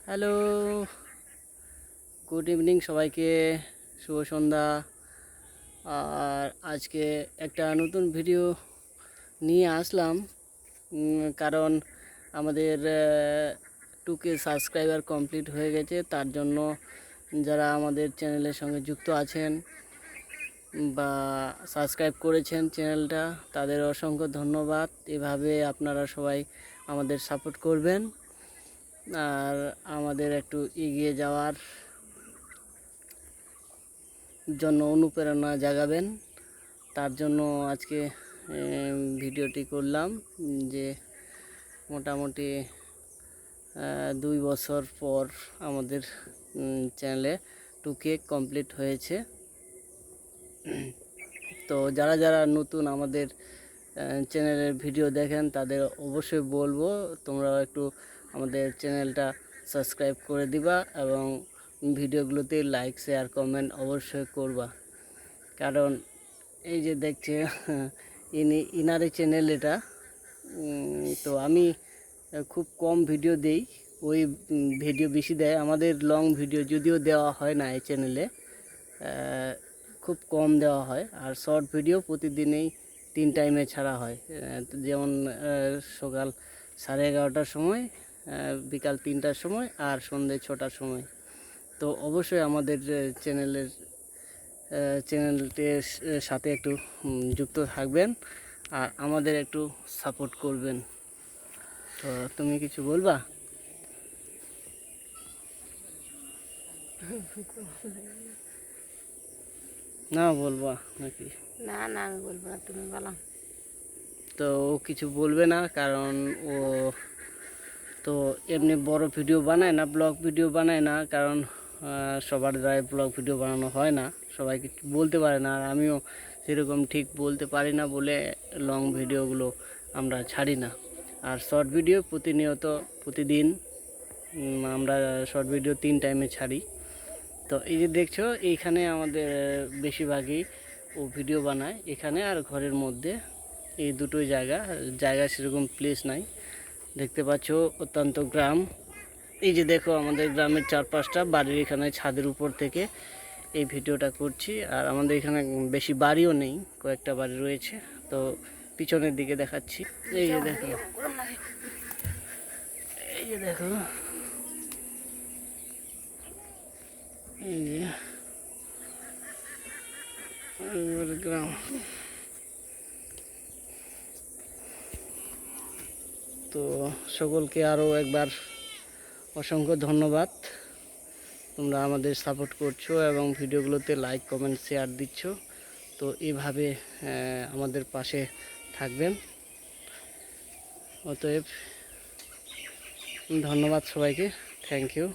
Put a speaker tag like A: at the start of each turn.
A: Hello, good evening সবাইকে, শুভ সন্ধ্যা। আর আজকে একটা নতুন ভিডিও নিয়ে আসলাম, কারণ আমাদের 2K সাবস্ক্রাইবার কমপ্লিট হয়ে গেছে। তার জন্য যারা আমাদের চ্যানেলের সঙ্গে যুক্ত আছেন বা সাবস্ক্রাইব করেছেন চ্যানেলটা, তাদের অসংখ্য ধন্যবাদ। এভাবে আপনারা সবাই আমাদের সাপোর্ট করবেন আর আমাদের একটু এগিয়ে যাওয়ার জন্য অনুপ্রেরণা জাগাবেন। তার জন্য আজকে ভিডিওটি করলাম যে মোটামুটি 2 বছর পর আমাদের চ্যানেলে 2K কমপ্লিট হয়েছে। তো যারা যারা নতুন আমাদের চ্যানেলের ভিডিও দেখেন তাদের অবশ্যই বলবো তোমরা একটু আমাদের চ্যানেলটা সাবস্ক্রাইব করে দিবা এবং ভিডিওগুলোতে লাইক শেয়ার কমেন্ট অবশ্যই করবা। কারণ এই যে দেখছে ইনারে চ্যানেল এটা, তো আমি খুব কম ভিডিও দেই, ওই ভিডিও বেশি দেয়। আমাদের লং ভিডিও যদিও দেওয়া হয় না এই চ্যানেলে, খুব কম দেওয়া হয়। আর শর্ট ভিডিও প্রতিদিনই 3 টাইমে ছাড়া হয়, যেমন সকাল 11:30টার সময়, বিকাল 3টার সময় আর সন্ধ্যে 6টার সময়। তো অবশ্যই আমাদের চ্যানেলটির সাথে একটু যুক্ত থাকবেন আর আমাদের একটু সাপোর্ট করবেন। তো তুমি কিছু বলবা? না বলবা নাকি?
B: না না, আমি বলবো না, তুমি বলো।
A: তো ও কিছু বলবে না, কারণ ও তো এমনি বড় ভিডিও বানায় না, ব্লগ ভিডিও বানায় না। কারণ সবার দ্বারাই ব্লগ ভিডিও বানানো হয় না, সবাই কিছু বলতে পারে না। আর আমিও সেরকম ঠিক বলতে পারি না বলে লং ভিডিওগুলো আমরা ছাড়ি না। আর শর্ট ভিডিও প্রতিনিয়ত প্রতিদিন আমরা শর্ট ভিডিও 3 টাইমে ছাড়ি। তো এই যে দেখছো এইখানে আমাদের বেশিরভাগই ও ভিডিও বানায়, এখানে আর ঘরের মধ্যে, এই দুটোই জায়গা সেরকম প্লেস নাই। দেখতে পাচ্ছ অত্যন্ত গ্রাম। এই যে দেখো আমাদের গ্রামের 4-5টা বাড়ির এখানে ছাদের উপর থেকে এই ভিডিওটা করছি। আর আমাদের এখানে বেশি বাড়িও নেই, কয়েকটা বাড়ি রয়েছে। তো পিছনের দিকে দেখাচ্ছি, এই যে দেখো, এই যে দেখো, এই যে গ্রাম। তো সকলকে আরও একবার অসংখ্য ধন্যবাদ, তোমরা আমাদের সাপোর্ট করছো এবং ভিডিওগুলোতে লাইক কমেন্ট শেয়ার দিচ্ছ। তো এইভাবে আমাদের পাশে থাকবেন। অতএব ধন্যবাদ সবাইকে, থ্যাংক ইউ।